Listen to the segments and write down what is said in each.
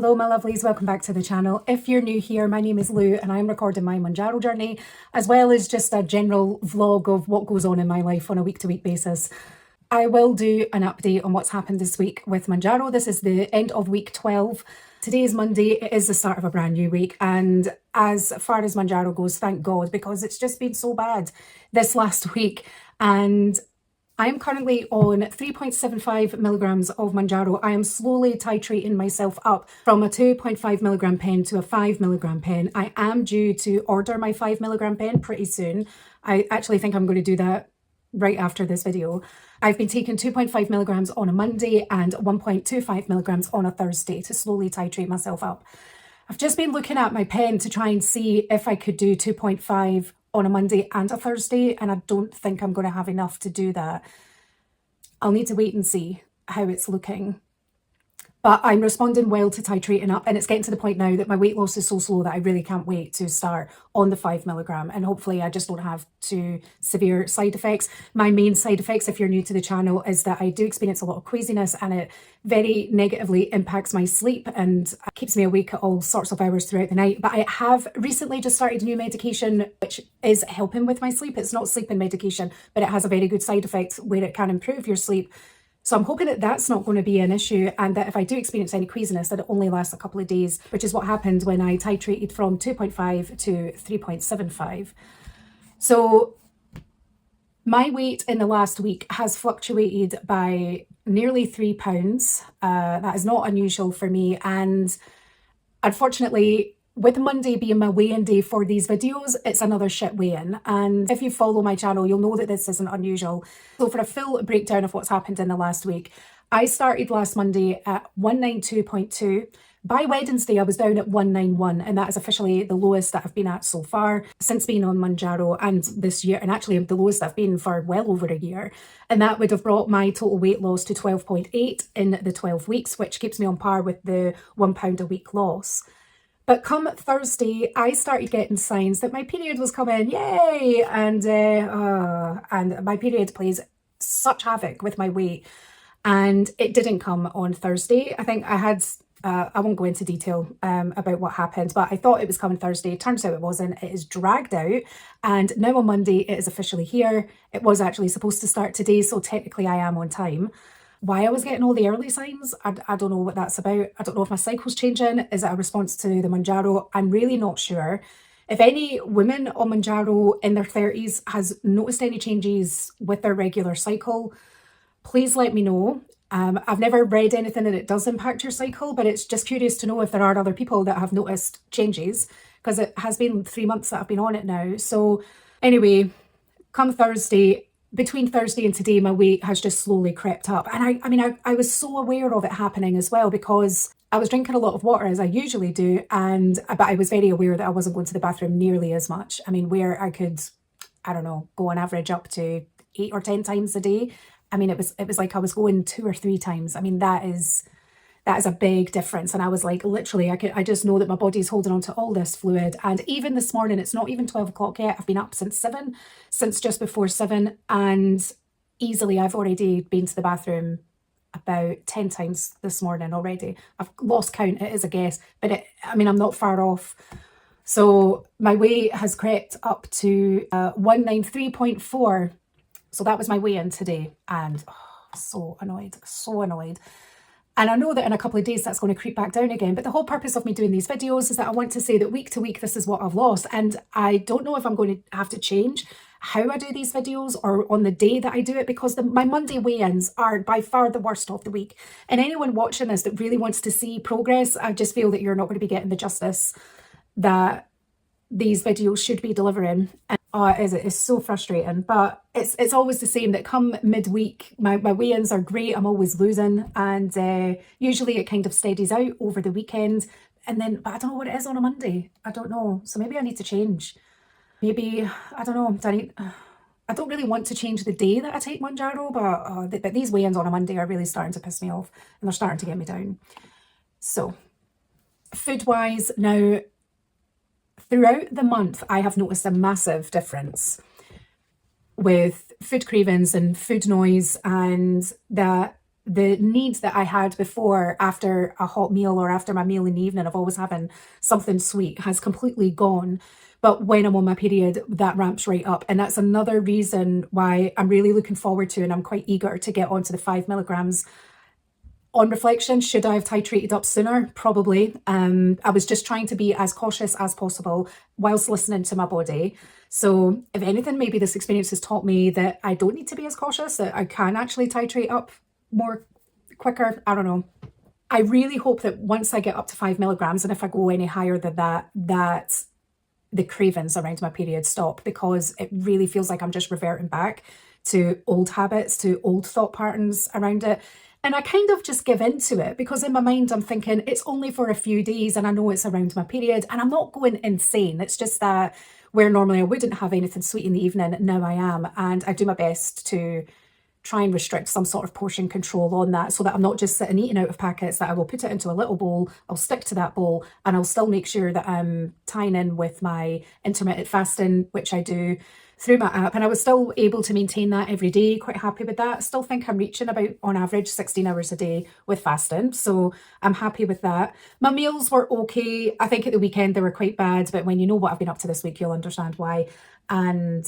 Hello my lovelies, welcome back to the channel. If you're new here, my name is Lou and I'm recording my Mounjaro journey as well as just a general vlog of what goes on in my life on a week-to-week basis. I will do an update on what's happened this week with Mounjaro. This is the end of week 12. Today is Monday, it is the start of a brand new week, and as far as Mounjaro goes, thank God, because it's just been so bad this last week. And I am currently on 3.75 milligrams of Mounjaro. I am slowly titrating myself up from a 2.5 milligram pen to a 5 milligram pen. I am due to order my 5 milligram pen pretty soon. I actually think I'm going to do that right after this video. I've been taking 2.5 milligrams on a Monday and 1.25 milligrams on a Thursday to slowly titrate myself up. I've just been looking at my pen to try and see if I could do 2.5 on a Monday and a Thursday, and I don't think I'm going to have enough to do that. I'll need to wait and see how it's looking. But I'm responding well to titrating up, and it's getting to the point now that my weight loss is so slow that I really can't wait to start on the 5 milligram, and hopefully I just don't have too severe side effects. My main side effects, if you're new to the channel, is that I do experience a lot of queasiness, and it very negatively impacts my sleep and keeps me awake at all sorts of hours throughout the night. But I have recently just started a new medication which is helping with my sleep. It's not sleeping medication, but it has a very good side effect where it can improve your sleep. So I'm hoping that that's not going to be an issue, and that if I do experience any queasiness, that it only lasts a couple of days, which is what happened when I titrated from 2.5 to 3.75. So my weight in the last week has fluctuated by nearly 3 pounds. That is not unusual for me, and unfortunately, with Monday being my weigh-in day for these videos, it's another shit weigh-in. And if you follow my channel, you'll know that this isn't unusual. So for a full breakdown of what's happened in the last week, I started last Monday at 192.2. By Wednesday, I was down at 191, and that is officially the lowest that I've been at so far since being on Mounjaro and this year, and actually the lowest I've been for well over a year. And that would have brought my total weight loss to 12.8 in the 12 weeks, which keeps me on par with the £1 a week loss. But come Thursday, I started getting signs that my period was coming, yay! And my period plays such havoc with my weight. And it didn't come on Thursday. I think I had, I won't go into detail about what happened, but I thought it was coming Thursday. Turns out it wasn't. It is dragged out. And now on Monday, it is officially here. It was actually supposed to start today, so technically I am on time. Why I was getting all the early signs, I don't know what that's about. I don't know if my cycle's changing. Is it a response to the Mounjaro? I'm really not sure. If any women on Mounjaro in their 30s has noticed any changes with their regular cycle, please let me know. I've never read anything that it does impact your cycle, but it's just curious to know if there are other people that have noticed changes, because it has been 3 months that I've been on it now. So anyway, come Thursday, between Thursday and today, my weight has just slowly crept up. And I was so aware of it happening as well, because I was drinking a lot of water, as I usually do, but I was very aware that I wasn't going to the bathroom nearly as much. I mean, where I could, I don't know, go on average up to 8 or 10 times a day. I mean, it was like I was going 2 or 3 times. I mean, that is a big difference. And I was like, literally, I just know that my body's holding on to all this fluid. And even this morning, it's not even 12 o'clock yet. I've been up since just before 7. And easily I've already been to the bathroom about 10 times this morning already. I've lost count, it is a guess, but I'm not far off. So my weight has crept up to 193.4. So that was my weigh-in today. And so annoyed, so annoyed. And I know that in a couple of days that's going to creep back down again. But the whole purpose of me doing these videos is that I want to say that week to week, this is what I've lost. And I don't know if I'm going to have to change how I do these videos or on the day that I do it, because my Monday weigh-ins are by far the worst of the week. And anyone watching this that really wants to see progress, I just feel that you're not going to be getting the justice that these videos should be delivering. And it's so frustrating, but it's always the same, that come midweek my weigh-ins are great, I'm always losing, and usually it kind of steadies out over the weekend, and then, but I don't know what it is on a Monday. I don't know, so maybe I need to change. Maybe, I don't know, I don't really want to change the day that I take Mounjaro, but these weigh-ins on a Monday are really starting to piss me off, and they're starting to get me down. So food-wise now, throughout the month, I have noticed a massive difference with food cravings and food noise, and that the need that I had before after a hot meal or after my meal in the evening of always having something sweet has completely gone. But when I'm on my period, that ramps right up. And that's another reason why I'm really looking forward to, and I'm quite eager to get onto the 5 milligrams. On reflection, should I have titrated up sooner? Probably. I was just trying to be as cautious as possible whilst listening to my body. So if anything, maybe this experience has taught me that I don't need to be as cautious, that I can actually titrate up more quicker. I don't know. I really hope that once I get up to 5 milligrams, and if I go any higher than that, that the cravings around my period stop, because it really feels like I'm just reverting back to old habits, to old thought patterns around it. And I kind of just give into it because in my mind I'm thinking it's only for a few days and I know it's around my period and I'm not going insane. It's just that where normally I wouldn't have anything sweet in the evening, now I am. And I do my best to try and restrict some sort of portion control on that so that I'm not just sitting eating out of packets, that I will put it into a little bowl, I'll stick to that bowl, and I'll still make sure that I'm tying in with my intermittent fasting, which I do through my app, and I was still able to maintain that every day. Quite happy with that. Still think I'm reaching about, on average, 16 hours a day with fasting, so I'm happy with that. My meals were okay. I think at the weekend they were quite bad, but when you know what I've been up to this week, you'll understand why. And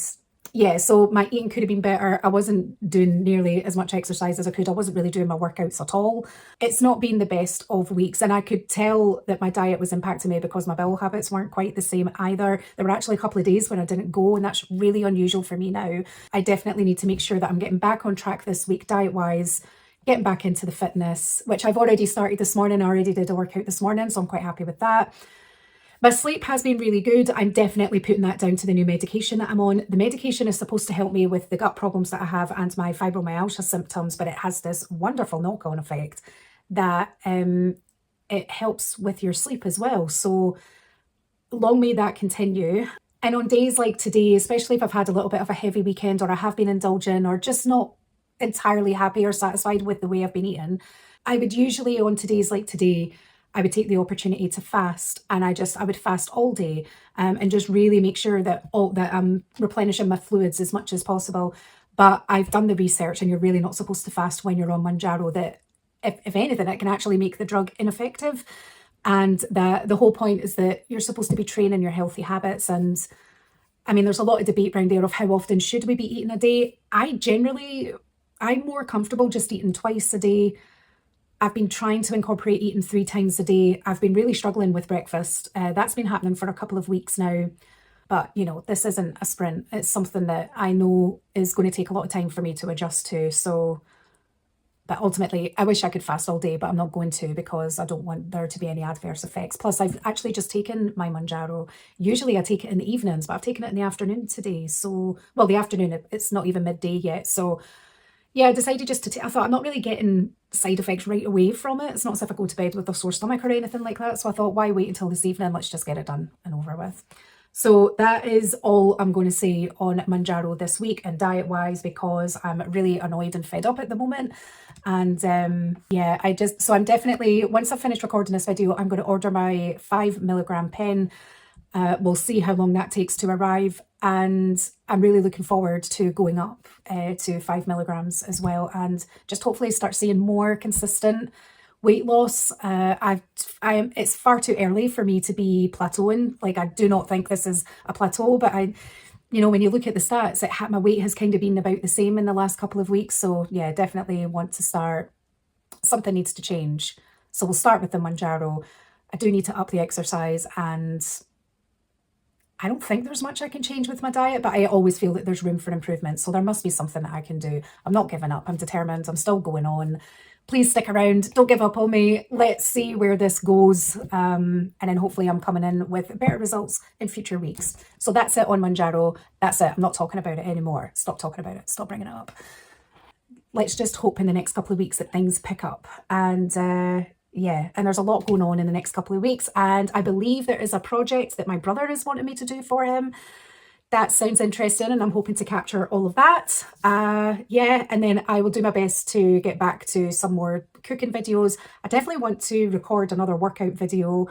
yeah, so my eating could have been better. I wasn't doing nearly as much exercise as I could. I wasn't really doing my workouts at all. It's not been the best of weeks, and I could tell that my diet was impacting me because my bowel habits weren't quite the same either. There were actually a couple of days when I didn't go, and that's really unusual for me now. I definitely need to make sure that I'm getting back on track this week diet-wise, getting back into the fitness, which I've already started this morning. I already did a workout this morning, so I'm quite happy with that. My sleep has been really good. I'm definitely putting that down to the new medication that I'm on. The medication is supposed to help me with the gut problems that I have and my fibromyalgia symptoms, but it has this wonderful knock-on effect that it helps with your sleep as well. So long may that continue. And on days like today, especially if I've had a little bit of a heavy weekend or I have been indulging or just not entirely happy or satisfied with the way I've been eating, I would usually, on days like today, I would take the opportunity to fast, and I would fast all day and just really make sure that I'm replenishing my fluids as much as possible. But I've done the research, and you're really not supposed to fast when you're on Mounjaro, that if anything, it can actually make the drug ineffective. And that the whole point is that you're supposed to be training your healthy habits. And I mean, there's a lot of debate around there of how often should we be eating a day. I'm more comfortable just eating twice a day. I've been trying to incorporate eating 3 times a day. I've been really struggling with breakfast. That's been happening for a couple of weeks now. But, you know, this isn't a sprint. It's something that I know is going to take a lot of time for me to adjust to. So, but ultimately, I wish I could fast all day, but I'm not going to because I don't want there to be any adverse effects. Plus, I've actually just taken my Mounjaro. Usually I take it in the evenings, but I've taken it in the afternoon today. So, well, the afternoon, it's not even midday yet. So, yeah, I decided just to take, I thought I'm not really getting side effects right away from it. It's not as if I go to bed with a sore stomach or anything like that. So I thought, why wait until this evening? Let's just get it done and over with. So that is all I'm going to say on Mounjaro this week and diet-wise, because I'm really annoyed and fed up at the moment. And yeah, I'm definitely, once I've finished recording this video, I'm going to order my 5 milligram pen. We'll see how long that takes to arrive, and I'm really looking forward to going up to 5 milligrams as well, and just hopefully start seeing more consistent weight loss. It's far too early for me to be plateauing. Like, I do not think this is a plateau, but when you look at the stats, my weight has kind of been about the same in the last couple of weeks. So yeah, definitely want to start. Something needs to change. So we'll start with the Mounjaro. I do need to up the exercise, and I don't think there's much I can change with my diet, but I always feel that there's room for improvement. So there must be something that I can do. I'm not giving up. I'm determined. I'm still going on. Please stick around. Don't give up on me. Let's see where this goes. And then hopefully I'm coming in with better results in future weeks. So that's it on Mounjaro. That's it. I'm not talking about it anymore. Stop talking about it. Stop bringing it up. Let's just hope in the next couple of weeks that things pick up. And yeah, and there's a lot going on in the next couple of weeks, and I believe there is a project that my brother is wanting me to do for him. That sounds interesting, and I'm hoping to capture all of that. Yeah, and then I will do my best to get back to some more cooking videos. I definitely want to record another workout video.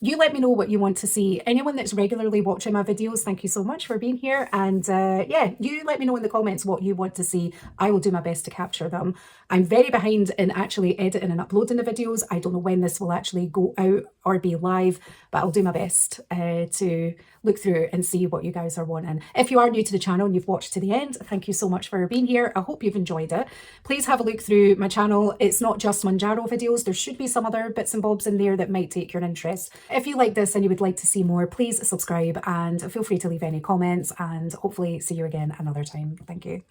You let me know what you want to see. Anyone that's regularly watching my videos, thank you so much for being here. And yeah, you let me know in the comments what you want to see. I will do my best to capture them. I'm very behind in actually editing and uploading the videos. I don't know when this will actually go out or be live, but I'll do my best to look through and see what you guys are wanting. If you are new to the channel and you've watched to the end, thank you so much for being here. I hope you've enjoyed it. Please have a look through my channel. It's not just Mounjaro videos. There should be some other bits and bobs in there that might take your interest. If you like this and you would like to see more, please subscribe and feel free to leave any comments, and hopefully see you again another time. Thank you.